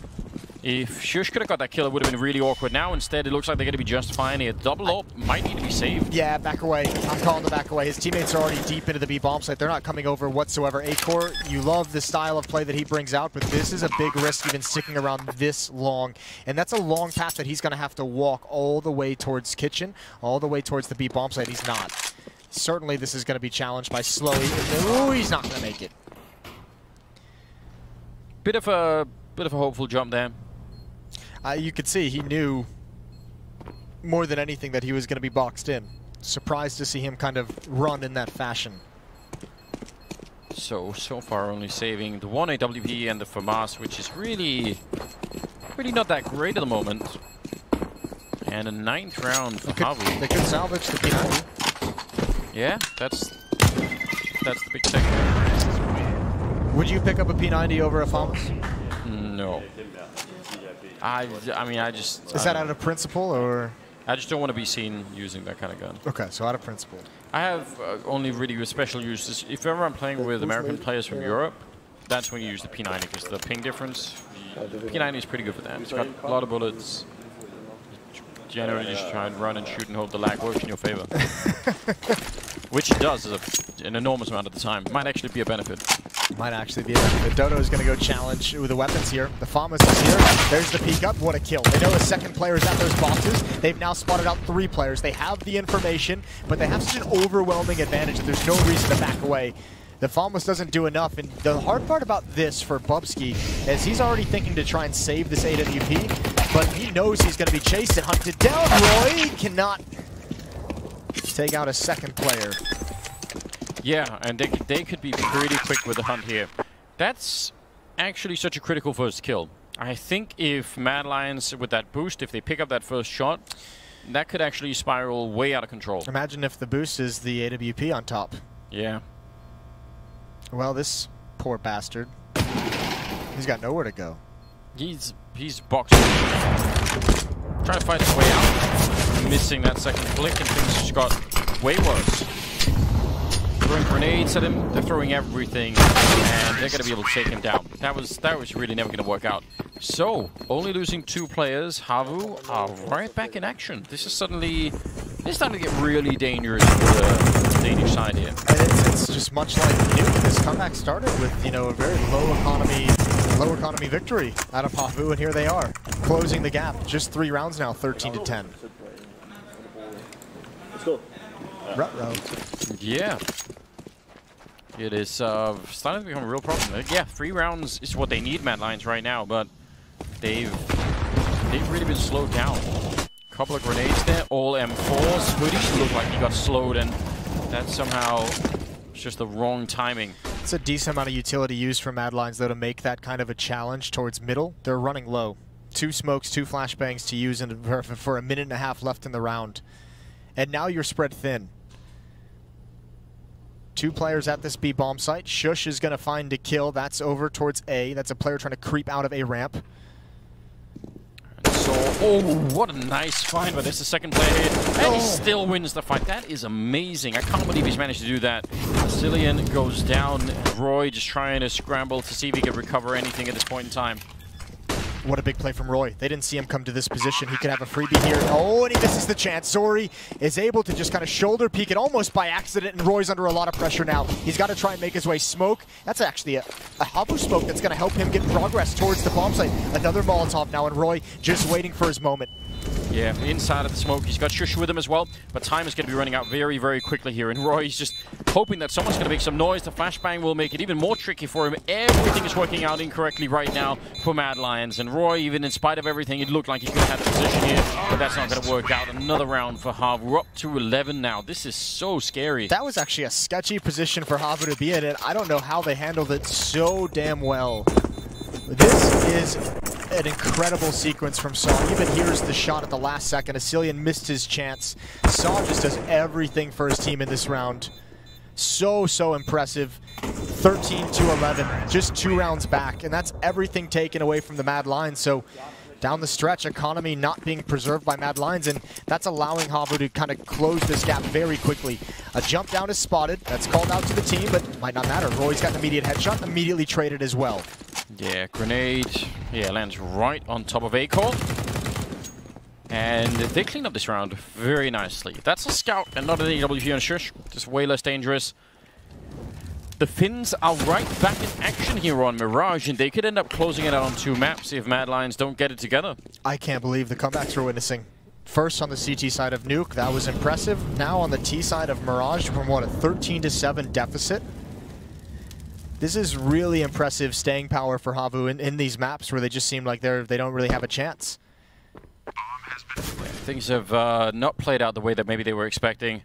If Shush could have got that kill, it would have been really awkward. Now, instead, it looks like they're going to be just fine here. Double up might need to be saved. Yeah, back away. I'm calling the back away. His teammates are already deep into the B bomb site. They're not coming over whatsoever. Acor, you love the style of play that he brings out, but this is a big risk even sticking around this long. And that's a long path that he's going to have to walk all the way towards Kitchen, all the way towards the B bomb site. He's not. Certainly, this is going to be challenged by Slowy. Ooh, he's not going to make it. Bit of a hopeful jump there. You could see he knew more than anything that he was going to be boxed in. Surprised to see him kind of run in that fashion. So far only saving the one AWP and the FAMAS, which is really not that great at the moment. And a 9th round for HAVU. They could salvage the P90. Yeah, that's the big thing. Would you pick up a P90 over a FAMAS? No. I mean, I just... Is that out of principle, or...? I just don't want to be seen using that kind of gun. Okay, so out of principle. I have only really special uses. If ever I'm playing with American players from Europe, that's when you use the P90, because the ping difference, the P90 is pretty good for that. It's got a lot of bullets. Generally just try and run and shoot and hope the lag works in your favor. Which it does an enormous amount of the time. Might actually be a benefit. Might actually be a benefit. Dodo is going to go challenge with the weapons here. The FAMAS is here. There's the peek up. What a kill. They know a second player is at those boxes. They've now spotted out 3 players. They have the information, but they have such an overwhelming advantage that there's no reason to back away. The FAMAS doesn't do enough, and the hard part about this for Bubsky is he's already thinking to try and save this AWP, but he knows he's going to be chased and hunted down. Roy cannot take out a second player. Yeah, and they could be pretty quick with the hunt here. That's actually such a critical first kill. I think if Mad Lions, with that boost, if they pick up that first shot, that could actually spiral way out of control. Imagine if the boost is the AWP on top. Yeah. Well, this poor bastard, he's got nowhere to go. He's boxed. Trying to fight his way out. Missing that second flick, and things just got way worse. Throwing grenades at him, they're throwing everything, and they're going to be able to take him down. That was really never going to work out. So, only losing 2 players, HAVU are right back in action. This is starting to get really dangerous for the Danish side here. And it's just much like Nuke. This comeback started with, you know, a very low economy victory out of HAVU, and here they are, closing the gap. Just 3 rounds now, 13-10. Let's go. Ruh-roh. Yeah. It is starting to become a real problem. Yeah, 3 rounds is what they need, Mad Lions, right now, but they've really been slowed down. Couple of grenades there, all M4s. Hoodie looked like he got slowed, and that somehow was just the wrong timing. It's a decent amount of utility used for Mad Lions, though, to make that kind of a challenge towards middle. They're running low. 2 smokes, 2 flashbangs to use for a minute and a half left in the round. And now you're spread thin. 2 players at this B bomb site. Shush is going to find a kill. That's over towards A. That's a player trying to creep out of A ramp. So, oh, what a nice find, but there's the second player here. And he still wins the fight. That is amazing. I can't believe he's managed to do that. Cillian goes down. Roy just trying to scramble to see if he can recover anything at this point in time. What a big play from Roy. They didn't see him come to this position. He could have a freebie here. Oh, and he misses the chance. Zori is able to just kind of shoulder peek it almost by accident, and Roy's under a lot of pressure now. He's got to try and make his way. Smoke. That's actually a HAVU smoke that's going to help him get progress towards the bomb site. Another Molotov now, and Roy just waiting for his moment. Yeah, inside of the smoke. He's got Shush with him as well, but time is going to be running out very, very quickly here, and Roy's just hoping that someone's going to make some noise. The flashbang will make it even more tricky for him. Everything is working out incorrectly right now for Mad Lions, and Roy, even in spite of everything, it looked like he could have had the position here, but that's not going to work out. Another round for HAVU. We're up to 11 now. This is so scary. That was actually a sketchy position for HAVU to be in, and I don't know how they handled it so damn well. This is an incredible sequence from Saw. Even here's the shot at the last second. Cillian missed his chance. Saw just does everything for his team in this round. So impressive. 13-11, just 2 rounds back, and that's everything taken away from the Mad Lions. So down the stretch, economy not being preserved by Mad Lions, and that's allowing HAVU to kind of close this gap very quickly. A jump down is spotted. That's called out to the team, but might not matter. Roy's got an immediate headshot, immediately traded as well. Yeah, grenade. Yeah, lands right on top of A-Core. And they clean up this round very nicely. That's a scout and not an AWP on Shush. Just way less dangerous. The Finns are right back in action here on Mirage, and they could end up closing it out on 2 maps if Mad Lions don't get it together. I can't believe the comebacks we're witnessing. First on the CT side of Nuke, that was impressive. Now on the T side of Mirage, from what, a 13-7 deficit. This is really impressive staying power for HAVU in these maps where they just seem like they don't really have a chance. Things have not played out the way that maybe they were expecting.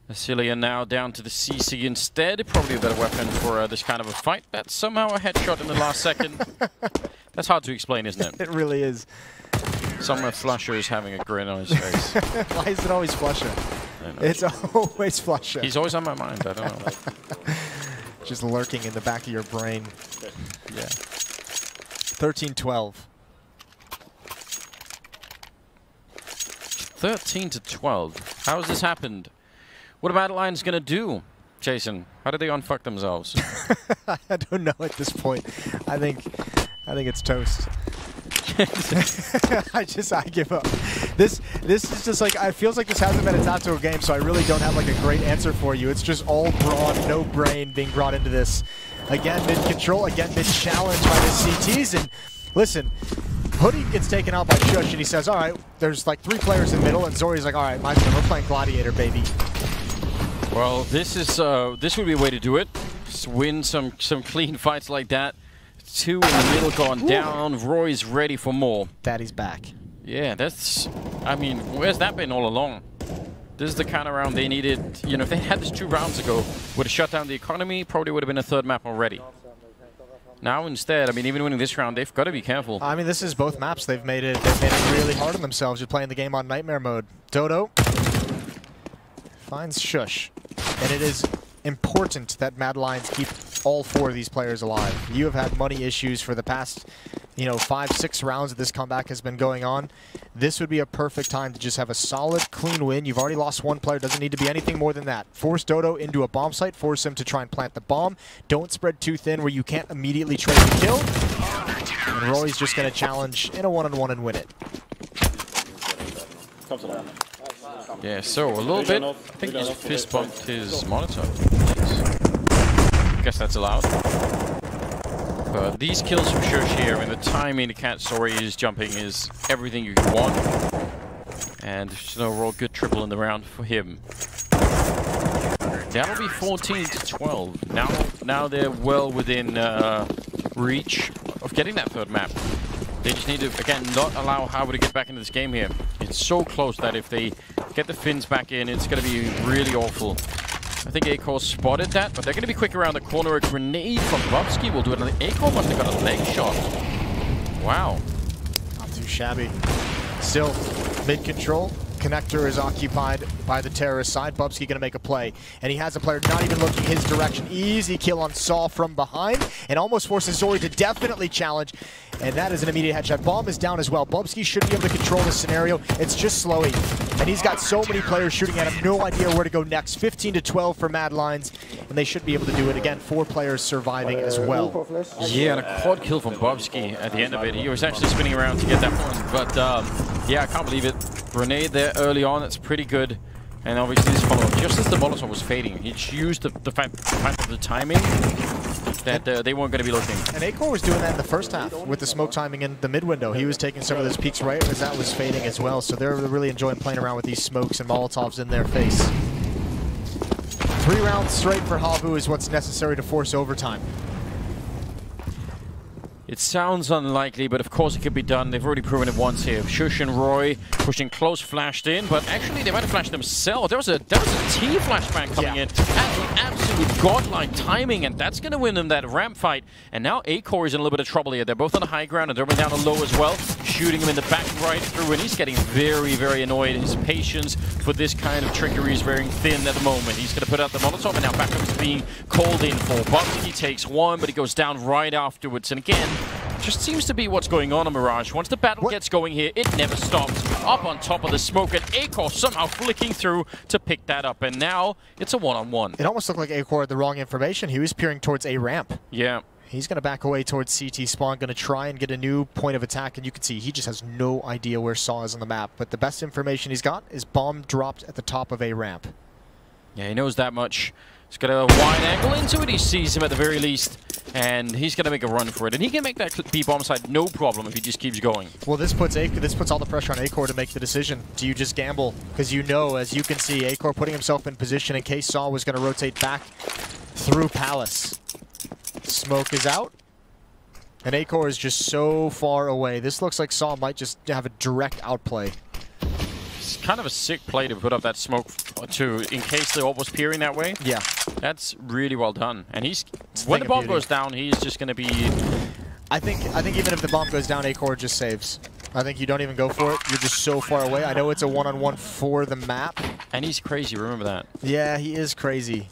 Asilian now down to the CC instead. Probably a better weapon for this kind of a fight. That's somehow a headshot in the last second. That's hard to explain, isn't it? It really is. Somewhere Flusher is having a grin on his face. Why is it always Flusher? It's always Flusher. He's always on my mind. I don't know. Just lurking in the back of your brain. Yeah. 13-12. 13-12. How has this happened? What are Mad Lions going to do, Jason? How did they unfuck themselves? I don't know at this point. I think it's toast. I give up. This is just like, it feels like this hasn't been a Tato game, so I really don't have like a great answer for you. It's just all brawn, no brain being brought into this. Again, mid-control, again, mid-challenge by the CTs, and listen, Hoodie gets taken out by Shush, and he says, all right, there's like 3 players in the middle, and Zori's like, all right, my turn, we're playing Gladiator, baby. Well, this would be a way to do it. Just win some clean fights like that. 2 in the middle gone down. Roy's ready for more. Daddy's back. Yeah, that's... I mean, where's that been all along? This is the kind of round they needed. You know, if they had this 2 rounds ago, would have shut down the economy, probably would have been a 3rd map already. Now instead, I mean, even winning this round, they've got to be careful. I mean, this is both maps. They've made it really hard on themselves. You're playing the game on Nightmare mode. Dodo finds Shush. And it is important that Mad Lions keep all 4 of these players alive. You have had money issues for the past, 5-6 rounds that this comeback has been going on. This would be a perfect time to just have a solid, clean win. You've already lost 1 player. Doesn't need to be anything more than that. Force Dodo into a bomb site. Force him to try and plant the bomb. Don't spread too thin where you can't immediately trade the kill. And Roy's just going to challenge in a one-on-one and win it. Yeah, so a little bit. I think he's fist bumped his monitor. Jeez. Guess that's allowed. But these kills from Shush here, I mean, the timing, the cat story is jumping is everything you can want. And there's no real good triple in the round for him. That'll be 14-12. Now they're well within reach of getting that 3rd map. They just need to, again, not allow HAVU to get back into this game here. It's so close that if they get the Finns back in, it's going to be really awful. I think Acor spotted that, but they're going to be quick around the corner. A grenade from Bubsky will do it. Acor must have got a leg shot. Wow. Not too shabby. Still, mid-control. Connector is occupied by the terrorist side. Bubsky going to make a play. And he has a player not even looking his direction. Easy kill on Saw from behind. And almost forces Zori to definitely challenge. And that is an immediate headshot. Bomb is down as well. Bubsky should be able to control this scenario. It's just Slowy. And he's got so many players shooting at him. No idea where to go next. 15-12 for Mad Lions. And they should be able to do it. Again, 4 players surviving as well. Yeah, and a quad kill from Bubsky at the end of it. He was actually spinning around to get that one. But, yeah, I can't believe it. Grenade there early on, that's pretty good. And obviously this follow-up, just as the Molotov was fading, he just used the fact of the timing that they weren't going to be looking. And Acor was doing that in the first half with the smoke timing in the mid-window. He was taking some of those peaks right as that was fading as well. So they're really enjoying playing around with these smokes and Molotovs in their face. 3 rounds straight for HAVU is what's necessary to force overtime. It sounds unlikely, but of course it could be done. They've already proven it once here. Shush and Roy pushing close, flashed in, but actually they might have flashed themselves. There was a T flashbang coming in. Absolute godlike timing, and that's going to win them that ramp fight. And now Acor is in a little bit of trouble here. They're both on the high ground, and they're down low as well, shooting him in the back right through, and he's getting very, very annoyed. His patience for this kind of trickery is very thin at the moment. He's going to put out the Molotov, and now backup is being called in for. Bubsky takes 1, but he goes down right afterwards. And again, just seems to be what's going on Mirage. Once the battle gets going here, it never stops. Up on top of the smoke, and Acor somehow flicking through to pick that up. And now it's a one-on-one. It almost looked like Acor had the wrong information. He was peering towards A ramp. Yeah. He's going to back away towards CT spawn, going to try and get a new point of attack, and you can see he just has no idea where Saw is on the map. But the best information he's got is bomb dropped at the top of A ramp. Yeah, he knows that much. He's got a wide angle into it. He sees him at the very least, and he's going to make a run for it. And he can make that B-bomb side no problem if he just keeps going. Well, this puts all the pressure on Acor to make the decision. Do you just gamble? Because you know, as you can see, Acor putting himself in position in case Saw was going to rotate back through Palace. Smoke is out, and Acor is just so far away. This looks like Saw might just have a direct outplay. It's kind of a sick play to put up that smoke in case the orb was peering that way. Yeah. That's really well done. And when the bomb goes down, he's just going to be... I think even if the bomb goes down, A-Core just saves. I think you don't even go for it. You're just so far away. I know it's a one-on-one for the map. And he's crazy, remember that. Yeah, he is crazy.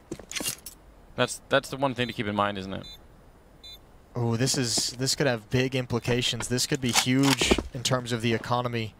That's the one thing to keep in mind, isn't it? Oh, this could have big implications. This could be huge in terms of the economy.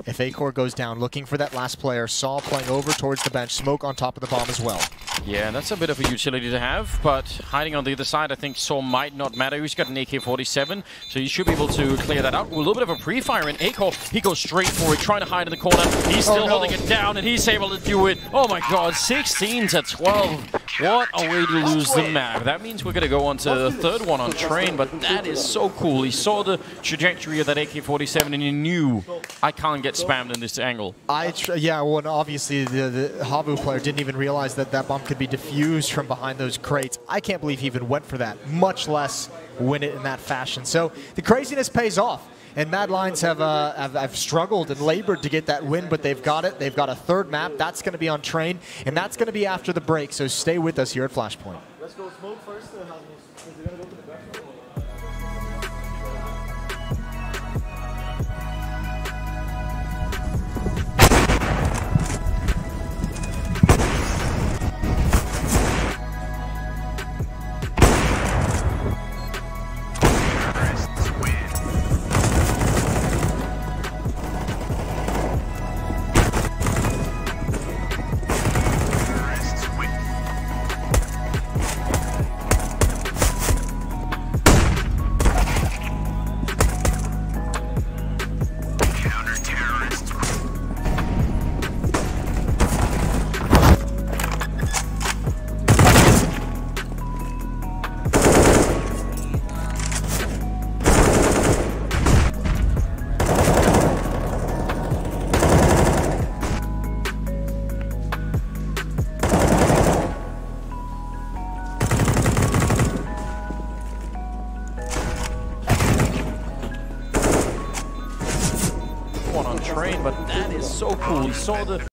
If A-Core goes down, looking for that last player, Saw playing over towards the bench, Smoke on top of the bomb as well. Yeah, that's a bit of a utility to have, but hiding on the other side, I think Saw might not matter. He's got an AK-47, so he should be able to clear that out. A little bit of a pre-fire, and A-Core, he goes straight for it, trying to hide in the corner. He's still holding it down, and he's able to do it. Oh my god, 16 to 12. What a way to lose the map. That means we're going to go on to the third one on Train, but that is so cool. He saw the trajectory of that AK-47, and he knew, I can't get spammed in this angle. Yeah, well, and obviously the HAVU player didn't even realize that that bomb could be diffused from behind those crates. I can't believe he even went for that, much less win it in that fashion. So the craziness pays off. And Mad Lions have struggled and labored to get that win, but they've got it. They've got a third map. That's going to be on Train, and that's going to be after the break. So stay with us here at Flashpoint. Let's go Smoke first. Train, but that is so cool. He saw the